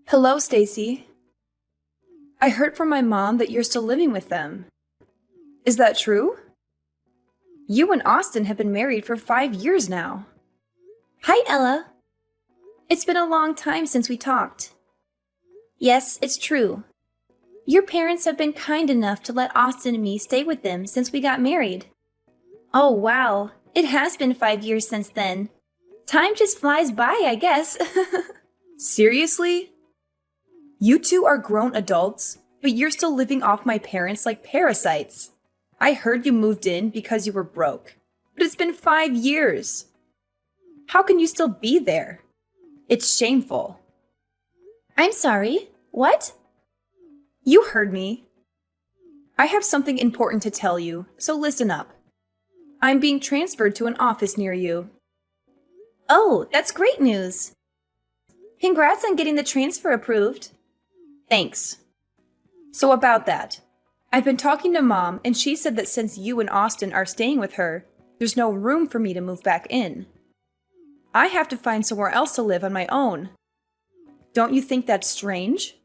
Hello, Stacy. I heard from my mom that you're still living with them. Is that true? You and Austin have been married for 5 years now. Hi, Ella. It's been a long time since we talked. Yes, it's true. Your parents have been kind enough to let Austin and me stay with them since we got married. Oh, wow. It has been 5 years since then. Time just flies by, I guess. Seriously? You two are grown adults, but you're still living off my parents like parasites. I heard you moved in because you were broke, but it's been 5 years. How can you still be there? It's shameful. I'm sorry. What? You heard me. I have something important to tell you, so listen up. I'm being transferred to an office near you. Oh, that's great news. Congrats on getting the transfer approved. Thanks. So about that, I've been talking to Mom, and she said that since you and Austin are staying with her, there's no room for me to move back in. I have to find somewhere else to live on my own. Don't you think that's strange?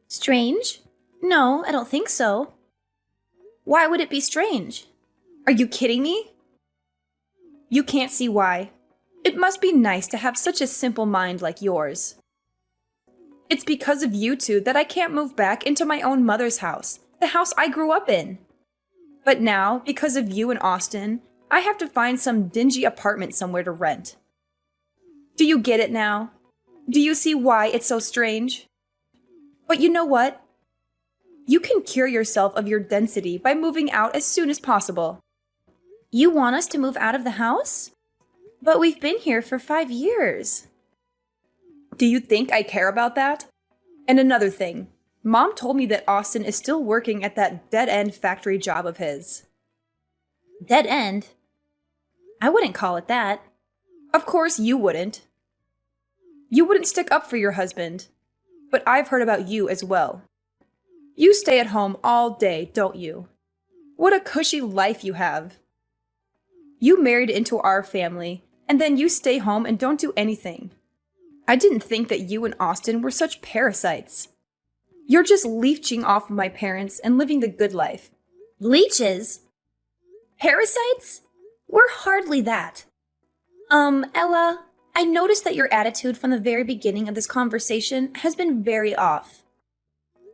Strange? No, I don't think so. Why would it be strange? Are you kidding me? You can't see why. It must be nice to have such a simple mind like yours. It's because of you two that I can't move back into my own mother's house, the house I grew up in. But now, because of you and Austin, I have to find some dingy apartment somewhere to rent. Do you get it now? Do you see why it's so strange? But you know what? You can cure yourself of your density by moving out as soon as possible. You want us to move out of the house? But we've been here for 5 years. Do you think I care about that? And another thing, Mom told me that Austin is still working at that dead-end factory job of his. Dead end? I wouldn't call it that. Of course you wouldn't. You wouldn't stick up for your husband. But I've heard about you as well. You stay at home all day, don't you? What a cushy life you have. You married into our family, and then you stay home and don't do anything. I didn't think that you and Austin were such parasites. You're just leeching off of my parents and living the good life. Leeches? Parasites? We're hardly that. Ella, I noticed that your attitude from the very beginning of this conversation has been very off.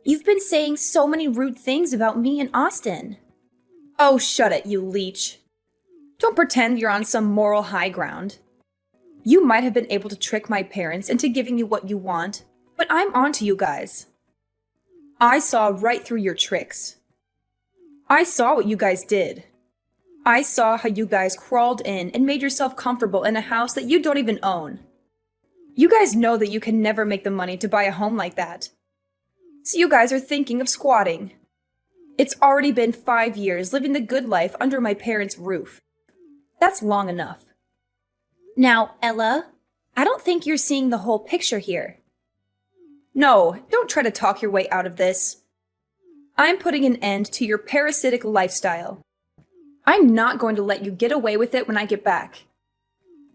You've been saying so many rude things about me and Austin. Oh, shut it, you leech. Don't pretend you're on some moral high ground. You might have been able to trick my parents into giving you what you want, but I'm onto you guys. I saw right through your tricks. I saw what you guys did. I saw how you guys crawled in and made yourself comfortable in a house that you don't even own. You guys know that you can never make the money to buy a home like that. So you guys are thinking of squatting. It's already been 5 years living the good life under my parents' roof. That's long enough. Now, Ella, I don't think you're seeing the whole picture here. No, don't try to talk your way out of this. I'm putting an end to your parasitic lifestyle. I'm not going to let you get away with it when I get back.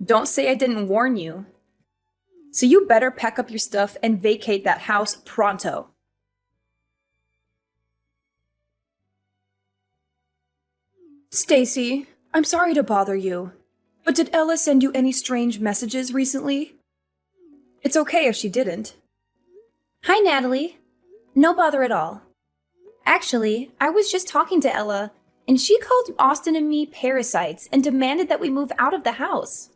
Don't say I didn't warn you. So you better pack up your stuff and vacate that house pronto. Stacy, I'm sorry to bother you, but did Ella send you any strange messages recently? It's okay if she didn't. Hi, Natalie. No bother at all. Actually, I was just talking to Ella, and she called Austin and me parasites and demanded that we move out of the house.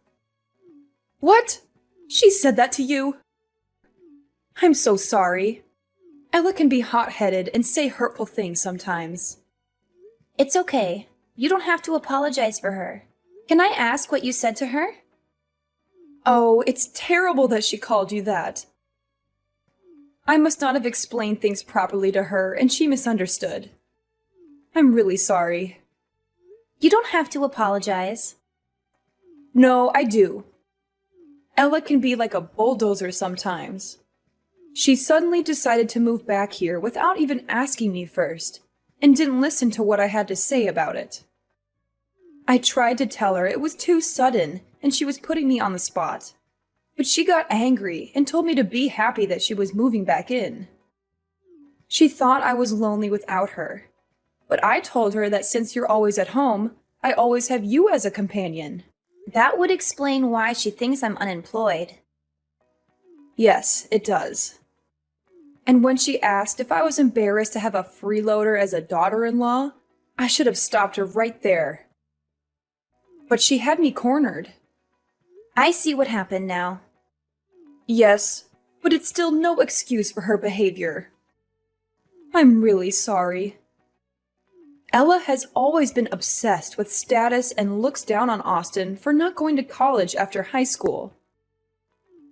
What? She said that to you? I'm so sorry. Ella can be hot-headed and say hurtful things sometimes. It's okay. You don't have to apologize for her. Can I ask what you said to her? Oh, it's terrible that she called you that. I must not have explained things properly to her, and she misunderstood. I'm really sorry. You don't have to apologize. No, I do. Ella can be like a bulldozer sometimes. She suddenly decided to move back here without even asking me first, and didn't listen to what I had to say about it. I tried to tell her it was too sudden, and she was putting me on the spot. but she got angry and told me to be happy that she was moving back in. She thought I was lonely without her, but I told her that since you're always at home, I always have you as a companion. That would explain why she thinks I'm unemployed. Yes, it does. And when she asked if I was embarrassed to have a freeloader as a daughter-in-law, I should have stopped her right there. But she had me cornered. I see what happened now. Yes, but it's still no excuse for her behavior. I'm really sorry. Ella has always been obsessed with status and looks down on Austin for not going to college after high school.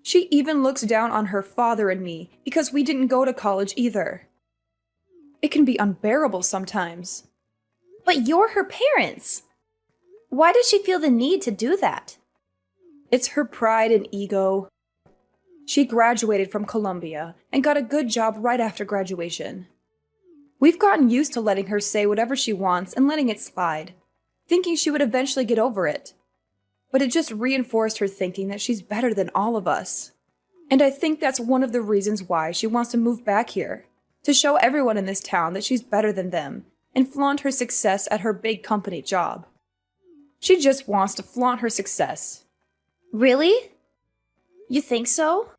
She even looks down on her father and me because we didn't go to college either. It can be unbearable sometimes. But you're her parents. Why does she feel the need to do that? It's her pride and ego. She graduated from Columbia and got a good job right after graduation. We've gotten used to letting her say whatever she wants and letting it slide, thinking she would eventually get over it. But it just reinforced her thinking that she's better than all of us. And I think that's one of the reasons why she wants to move back here, to show everyone in this town that she's better than them and flaunt her success at her big company job. She just wants to flaunt her success. Really? You think so?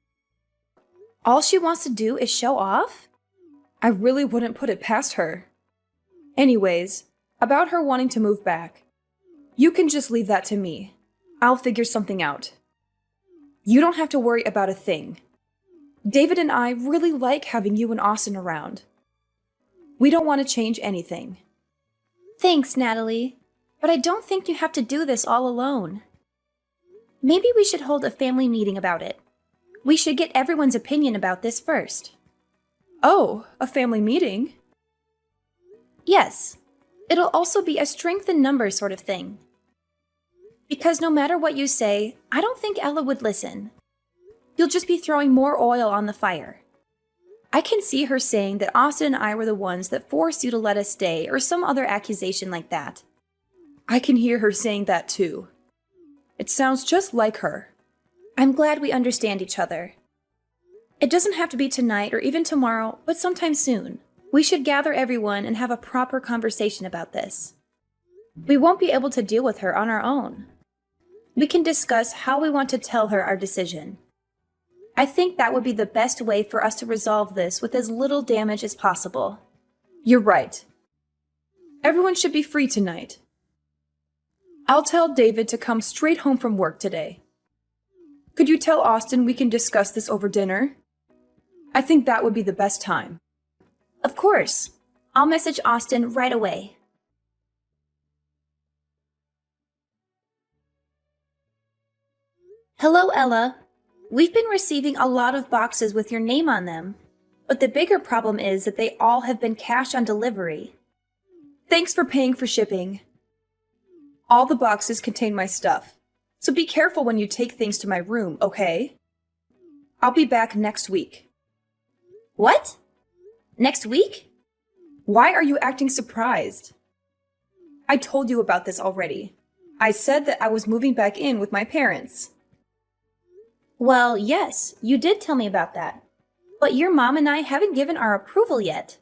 All she wants to do is show off? I really wouldn't put it past her. Anyways, about her wanting to move back. You can just leave that to me. I'll figure something out. You don't have to worry about a thing. David and I really like having you and Austin around. We don't want to change anything. Thanks, Natalie. But I don't think you have to do this all alone. Maybe we should hold a family meeting about it. We should get everyone's opinion about this first. Oh, a family meeting? Yes. It'll also be a strength in numbers sort of thing. Because no matter what you say, I don't think Ella would listen. You'll just be throwing more oil on the fire. I can see her saying that Austin and I were the ones that forced you to let us stay or some other accusation like that. I can hear her saying that too. It sounds just like her. I'm glad we understand each other. It doesn't have to be tonight or even tomorrow, but sometime soon. We should gather everyone and have a proper conversation about this. We won't be able to deal with her on our own. We can discuss how we want to tell her our decision. I think that would be the best way for us to resolve this with as little damage as possible. You're right. Everyone should be free tonight. I'll tell David to come straight home from work today. Could you tell Austin we can discuss this over dinner? I think that would be the best time. Of course. I'll message Austin right away. Hello, Ella. We've been receiving a lot of boxes with your name on them, but the bigger problem is that they all have been cash on delivery. Thanks for paying for shipping. All the boxes contain my stuff, so be careful when you take things to my room, okay? I'll be back next week. What? Next week? Why are you acting surprised? I told you about this already. I said that I was moving back in with my parents. Well, yes, you did tell me about that. But your mom and I haven't given our approval yet.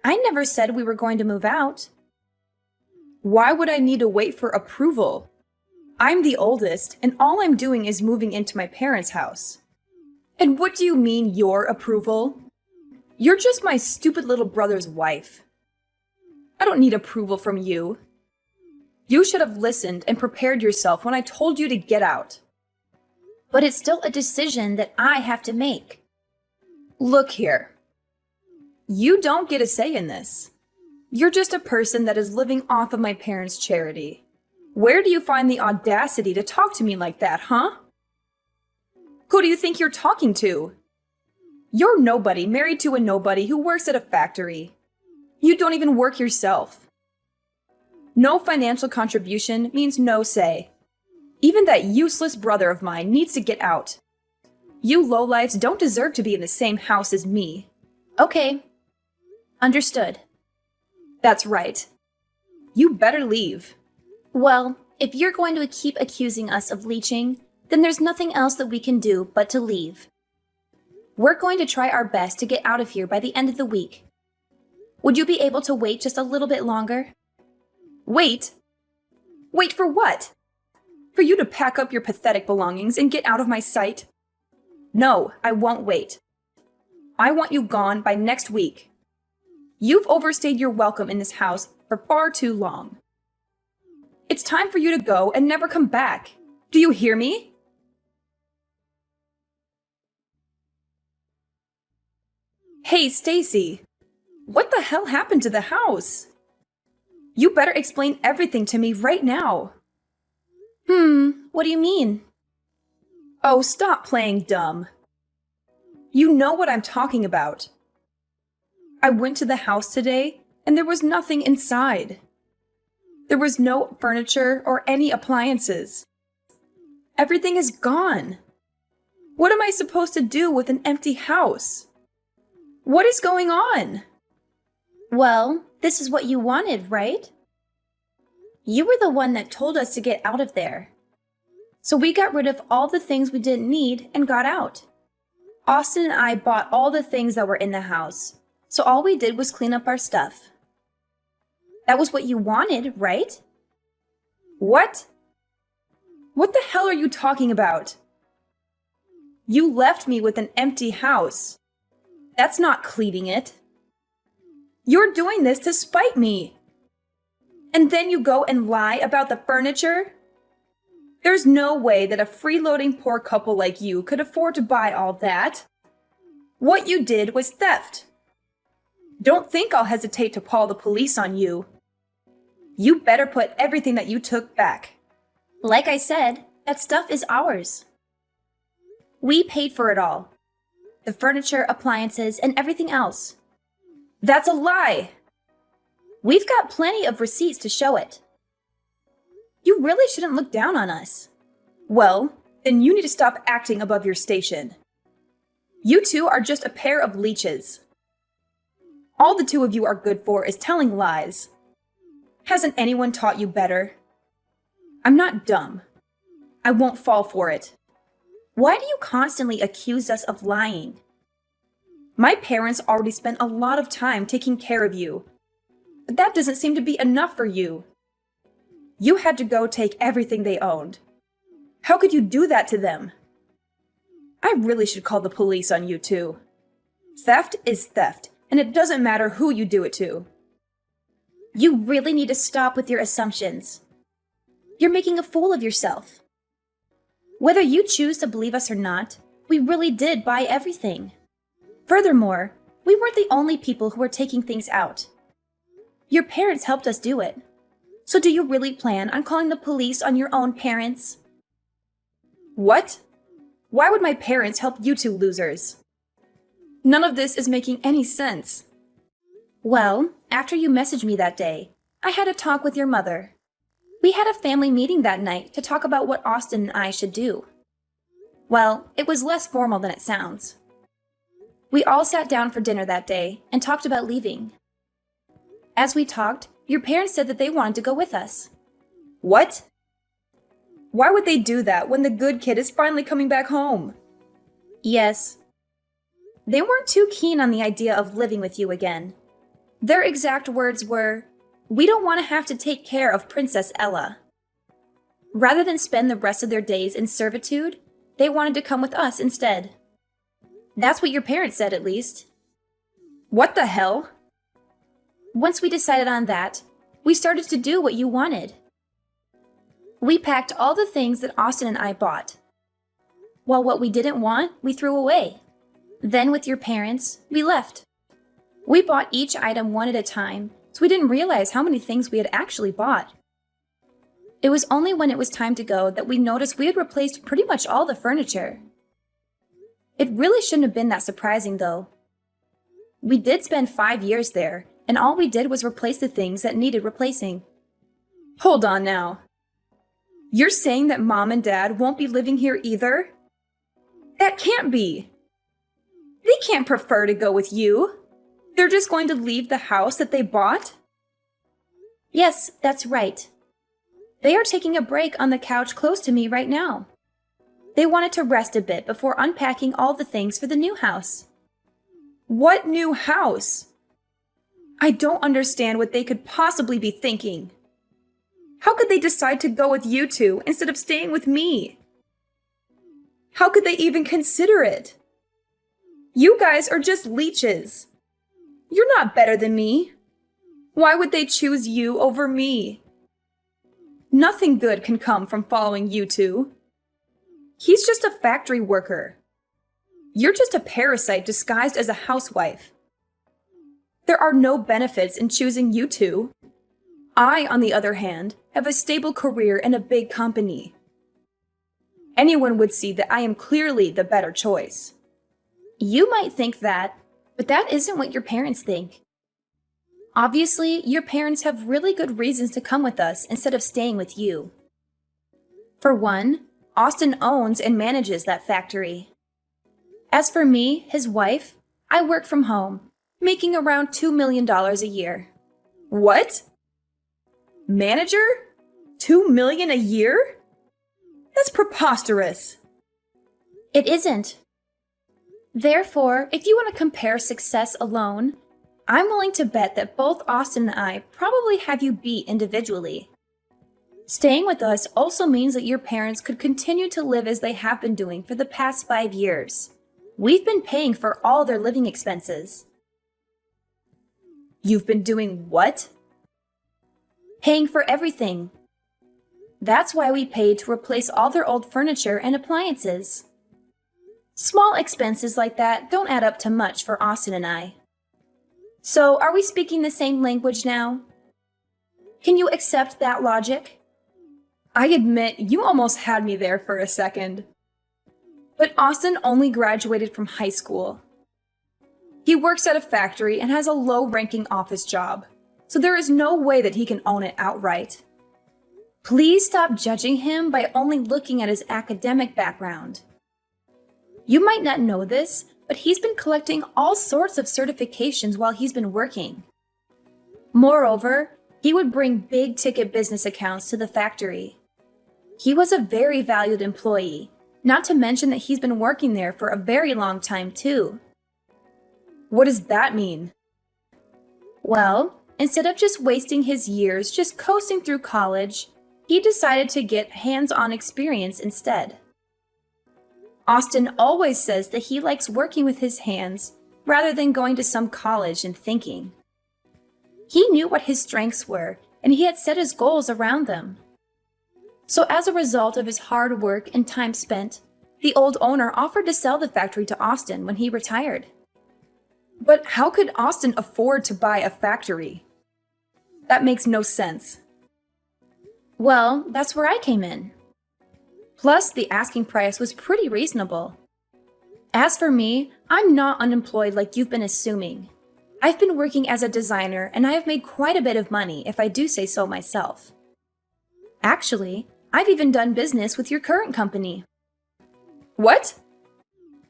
I never said we were going to move out. Why would I need to wait for approval? I'm the oldest, and all I'm doing is moving into my parents' house. And what do you mean, your approval? You're just my stupid little brother's wife. I don't need approval from you. You should have listened and prepared yourself when I told you to get out. But it's still a decision that I have to make. Look here. You don't get a say in this. You're just a person that is living off of my parents' charity. Where do you find the audacity to talk to me like that, huh? Who do you think you're talking to? You're nobody married to a nobody who works at a factory. You don't even work yourself. No financial contribution means no say. Even that useless brother of mine needs to get out. You lowlifes don't deserve to be in the same house as me. Okay. Understood. That's right. You better leave. Well, if you're going to keep accusing us of leeching, then there's nothing else that we can do but to leave. We're going to try our best to get out of here by the end of the week. Would you be able to wait just a little bit longer? Wait? Wait for what? For you to pack up your pathetic belongings and get out of my sight? No, I won't wait. I want you gone by next week. You've overstayed your welcome in this house for far too long. It's time for you to go and never come back. Do you hear me? Hey, Stacy. What the hell happened to the house? You better explain everything to me right now. What do you mean? Oh, stop playing dumb. You know what I'm talking about. I went to the house today, and there was nothing inside. There was no furniture or any appliances. Everything is gone. What am I supposed to do with an empty house? What is going on? Well, this is what you wanted, right? You were the one that told us to get out of there. So we got rid of all the things we didn't need and got out. Austin and I bought all the things that were in the house, so all we did was clean up our stuff. That was what you wanted, right? What? What the hell are you talking about? You left me with an empty house. That's not cleaning it. You're doing this to spite me. And then you go and lie about the furniture? There's no way that a freeloading poor couple like you could afford to buy all that. What you did was theft. Don't think I'll hesitate to call the police on you. You better put everything that you took back. Like I said, that stuff is ours. We paid for it all. The furniture, appliances, and everything else. That's a lie! We've got plenty of receipts to show it. You really shouldn't look down on us. Well, then you need to stop acting above your station. You two are just a pair of leeches. All the two of you are good for is telling lies. Hasn't anyone taught you better? I'm not dumb. I won't fall for it. Why do you constantly accuse us of lying? My parents already spent a lot of time taking care of you. But that doesn't seem to be enough for you. You had to go take everything they owned. How could you do that to them? I really should call the police on you too. Theft is theft, and it doesn't matter who you do it to. You really need to stop with your assumptions. You're making a fool of yourself. Whether you choose to believe us or not, we really did buy everything. Furthermore, we weren't the only people who were taking things out. Your parents helped us do it. So do you really plan on calling the police on your own parents? What? Why would my parents help you two losers? None of this is making any sense. Well, after you messaged me that day, I had a talk with your mother. We had a family meeting that night to talk about what Austin and I should do. Well, it was less formal than it sounds. We all sat down for dinner that day and talked about leaving. As we talked, your parents said that they wanted to go with us. What? Why would they do that when the good kid is finally coming back home? Yes. They weren't too keen on the idea of living with you again. Their exact words were, "We don't want to have to take care of Princess Ella." Rather than spend the rest of their days in servitude, they wanted to come with us instead. That's what your parents said, at least. What the hell? Once we decided on that, we started to do what you wanted. We packed all the things that Austin and I bought. While what we didn't want, we threw away. Then with your parents, we left. We bought each item one at a time, so we didn't realize how many things we had actually bought. It was only when it was time to go that we noticed we had replaced pretty much all the furniture. It really shouldn't have been that surprising, though. We did spend 5 years there, and all we did was replace the things that needed replacing. Hold on now. You're saying that Mom and Dad won't be living here either? That can't be. They can't prefer to go with you. They're just going to leave the house that they bought? Yes, that's right. They are taking a break on the couch close to me right now. They wanted to rest a bit before unpacking all the things for the new house. What new house? I don't understand what they could possibly be thinking. How could they decide to go with you two instead of staying with me? How could they even consider it? You guys are just leeches. You're not better than me. Why would they choose you over me? Nothing good can come from following you two. He's just a factory worker. You're just a parasite disguised as a housewife. There are no benefits in choosing you two. I, on the other hand, have a stable career in a big company. Anyone would see that I am clearly the better choice. You might think that, but that isn't what your parents think. Obviously, your parents have really good reasons to come with us instead of staying with you. For one, Austin owns and manages that factory. As for me, his wife, I work from home, making around $2 million a year. What? Manager? $2 million a year? That's preposterous. It isn't. Therefore, if you want to compare success alone, I'm willing to bet that both Austin and I probably have you beat individually. Staying with us also means that your parents could continue to live as they have been doing for the past 5 years. We've been paying for all their living expenses. You've been doing what? Paying for everything. That's why we paid to replace all their old furniture and appliances. Small expenses like that don't add up to much for Austin and I. So, are we speaking the same language now? Can you accept that logic? I admit you almost had me there for a second. But Austin only graduated from high school. He works at a factory and has a low-ranking office job, so there is no way that he can own it outright. Please stop judging him by only looking at his academic background. You might not know this, but he's been collecting all sorts of certifications while he's been working. Moreover, he would bring big-ticket business accounts to the factory. He was a very valued employee, not to mention that he's been working there for a very long time too. What does that mean? Well, instead of just wasting his years just coasting through college, he decided to get hands-on experience instead. Austin always says that he likes working with his hands rather than going to some college and thinking. He knew what his strengths were, and he had set his goals around them. So as a result of his hard work and time spent, the old owner offered to sell the factory to Austin when he retired. But how could Austin afford to buy a factory? That makes no sense. Well, that's where I came in. Plus, the asking price was pretty reasonable. As for me, I'm not unemployed like you've been assuming. I've been working as a designer and I have made quite a bit of money if I do say so myself. Actually, I've even done business with your current company. What?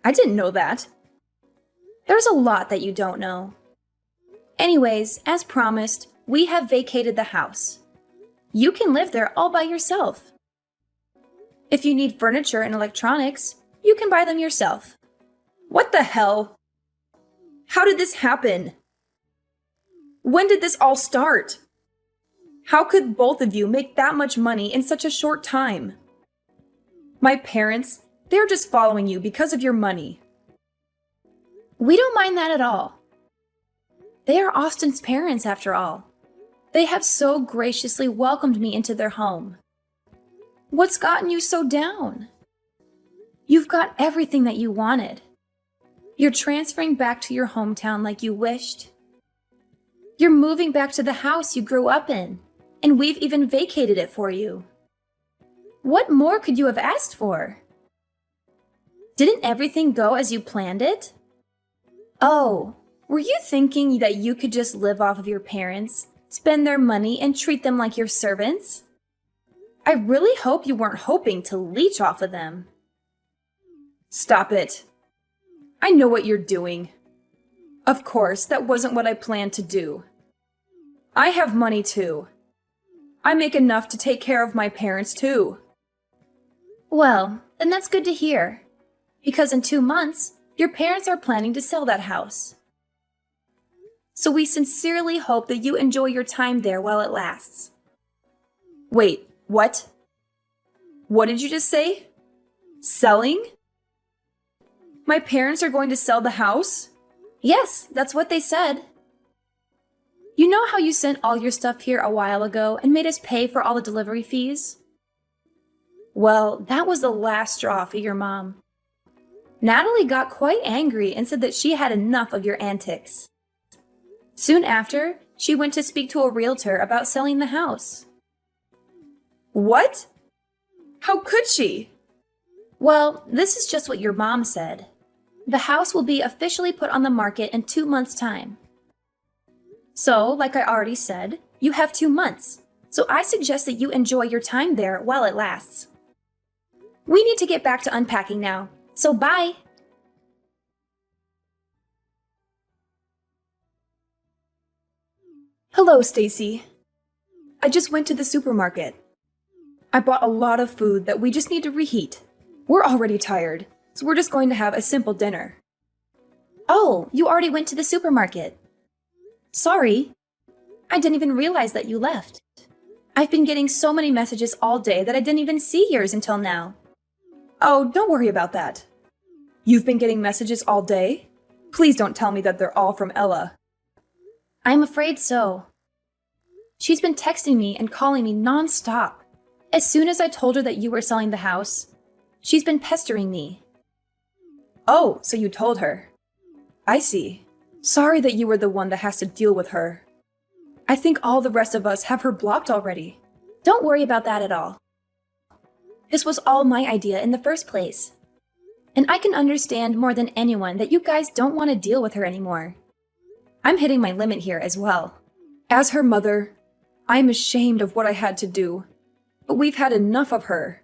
I didn't know that. There's a lot that you don't know. Anyways, as promised, we have vacated the house. You can live there all by yourself. If you need furniture and electronics, you can buy them yourself. What the hell? How did this happen? When did this all start? How could both of you make that much money in such a short time? My parents, they're just following you because of your money. We don't mind that at all. They are Austin's parents, after all. They have so graciously welcomed me into their home. What's gotten you so down? You've got everything that you wanted. You're transferring back to your hometown like you wished. You're moving back to the house you grew up in, and we've even vacated it for you. What more could you have asked for? Didn't everything go as you planned it? Oh, were you thinking that you could just live off of your parents, spend their money, and treat them like your servants? I really hope you weren't hoping to leech off of them. Stop it. I know what you're doing. Of course, that wasn't what I planned to do. I have money too. I make enough to take care of my parents too. Well, Then that's good to hear. Because in 2 months, your parents are planning to sell that house. So we sincerely hope that you enjoy your time there while it lasts. Wait, what? What did you just say? Selling? My parents are going to sell the house? Yes, that's what they said. You know how you sent all your stuff here a while ago and made us pay for all the delivery fees? Well, that was the last straw for your mom. Natalie got quite angry and said that she had enough of your antics. Soon after, she went to speak to a realtor about selling the house. What? How could she? Well, this is just what your mom said. The house will be officially put on the market in 2 months' time. So, like I already said, you have 2 months. So I suggest that you enjoy your time there while it lasts. We need to get back to unpacking now. So bye! Hello, Stacy. I just went to the supermarket. I bought a lot of food that we just need to reheat. We're already tired, so we're just going to have a simple dinner. Oh, you already went to the supermarket. Sorry. I didn't even realize that you left. I've been getting so many messages all day that I didn't even see yours until now. Oh, don't worry about that. You've been getting messages all day? Please don't tell me that they're all from Ella. I'm afraid so. She's been texting me and calling me non-stop. As soon as I told her that you were selling the house, she's been pestering me. Oh, so you told her. I see. Sorry that you were the one that has to deal with her. I think all the rest of us have her blocked already. Don't worry about that at all. This was all my idea in the first place. And I can understand more than anyone that you guys don't want to deal with her anymore. I'm hitting my limit here as well. As her mother, I'm ashamed of what I had to do. But we've had enough of her.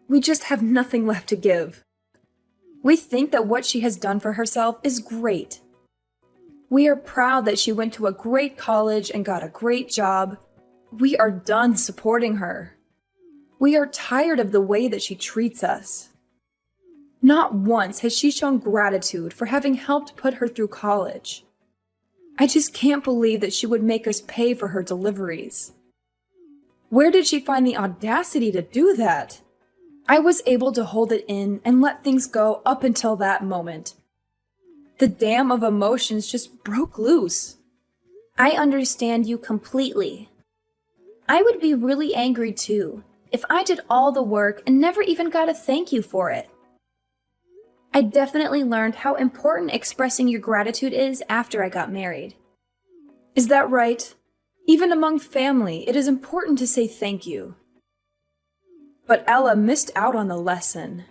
We just have nothing left to give. We think that what she has done for herself is great. We are proud that she went to a great college and got a great job. We are done supporting her. We are tired of the way that she treats us. Not once has she shown gratitude for having helped put her through college. I just can't believe that she would make us pay for her deliveries. Where did she find the audacity to do that? I was able to hold it in and let things go up until that moment. The dam of emotions just broke loose. I understand you completely. I would be really angry too if I did all the work and never even got a thank you for it. I definitely learned how important expressing your gratitude is after I got married. Is that right? Even among family, it is important to say thank you. But Ella missed out on the lesson.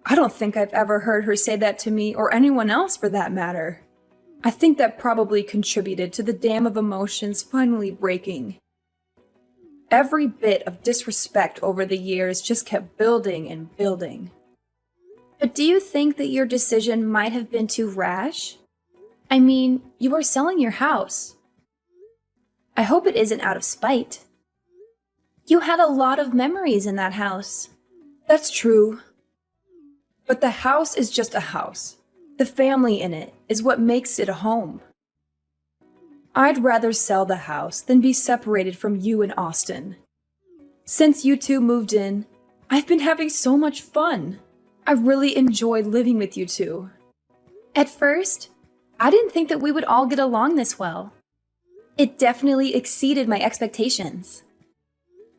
I don't think I've ever heard her say that to me or anyone else for that matter. I think that probably contributed to the dam of emotions finally breaking. Every bit of disrespect over the years just kept building and building. But do you think that your decision might have been too rash? I mean, you are selling your house. I hope it isn't out of spite. You had a lot of memories in that house. That's true. But the house is just a house. The family in it is what makes it a home. I'd rather sell the house than be separated from you and Austin. Since you two moved in, I've been having so much fun. I really enjoyed living with you two. At first, I didn't think that we would all get along this well. It definitely exceeded my expectations.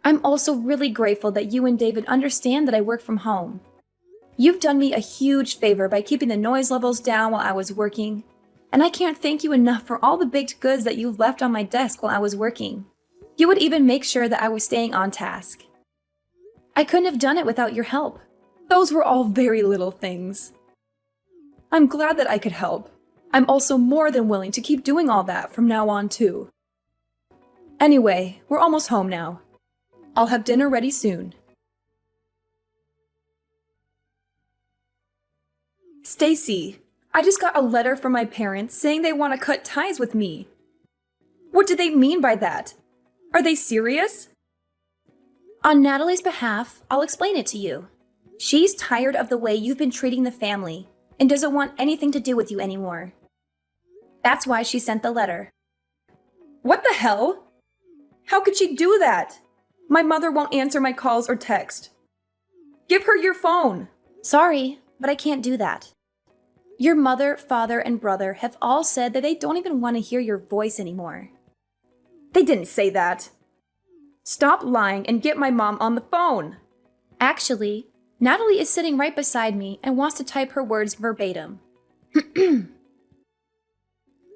I'm also really grateful that you and David understand that I work from home. You've done me a huge favor by keeping the noise levels down while I was working, and I can't thank you enough for all the baked goods that you've left on my desk while I was working. You would even make sure that I was staying on task. I couldn't have done it without your help. Those were all very little things. I'm glad that I could help. I'm also more than willing to keep doing all that from now on too. Anyway, we're almost home now. I'll have dinner ready soon. Stacy, I just got a letter from my parents saying they want to cut ties with me. What do they mean by that? Are they serious? On Natalie's behalf, I'll explain it to you. She's tired of the way you've been treating the family and doesn't want anything to do with you anymore. That's why she sent the letter. What the hell? How could she do that? My mother won't answer my calls or text. Give her your phone. Sorry, but I can't do that. Your mother, father, and brother have all said that they don't even want to hear your voice anymore. They didn't say that. Stop lying and get my mom on the phone. Actually, Natalie is sitting right beside me and wants to type her words verbatim.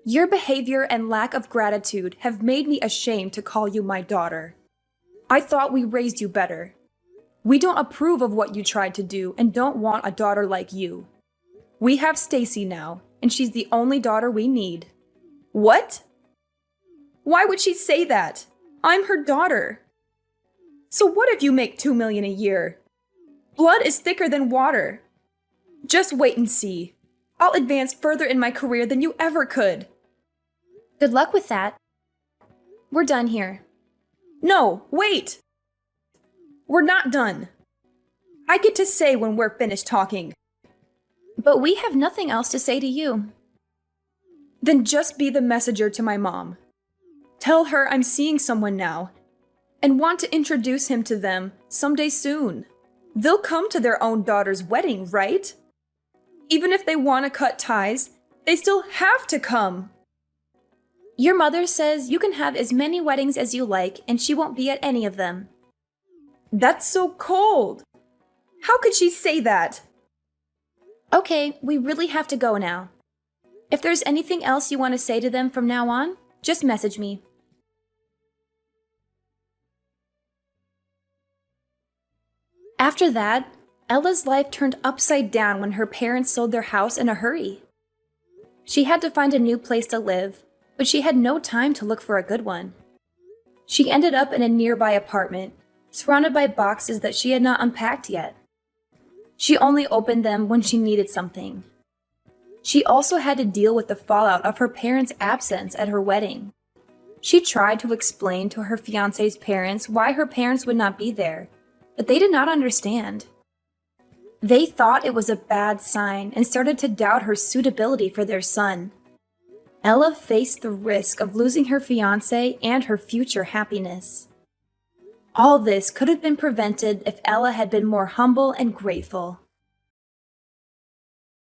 Your behavior and lack of gratitude have made me ashamed to call you my daughter. I thought we raised you better. We don't approve of what you tried to do and don't want a daughter like you. We have Stacy now, and she's the only daughter we need. What? Why would she say that? I'm her daughter. So what if you make $2 million a year? Blood is thicker than water. Just wait and see. I'll advance further in my career than you ever could. Good luck with that. We're done here. No, wait! We're not done. I get to say when we're finished talking. But we have nothing else to say to you. Then just be the messenger to my mom. Tell her I'm seeing someone now and want to introduce him to them someday soon. They'll come to their own daughter's wedding, right? Even if they want to cut ties, they still have to come. Your mother says you can have as many weddings as you like and she won't be at any of them. That's so cold. How could she say that? Okay, we really have to go now. If there's anything else you want to say to them from now on, just message me. After that, Ella's life turned upside down when her parents sold their house in a hurry. She had to find a new place to live, but she had no time to look for a good one. She ended up in a nearby apartment, surrounded by boxes that she had not unpacked yet. She only opened them when she needed something. She also had to deal with the fallout of her parents' absence at her wedding. She tried to explain to her fiancé's parents why her parents would not be there, but they did not understand. They thought it was a bad sign and started to doubt her suitability for their son. Ella faced the risk of losing her fiancé and her future happiness. All this could have been prevented if Ella had been more humble and grateful.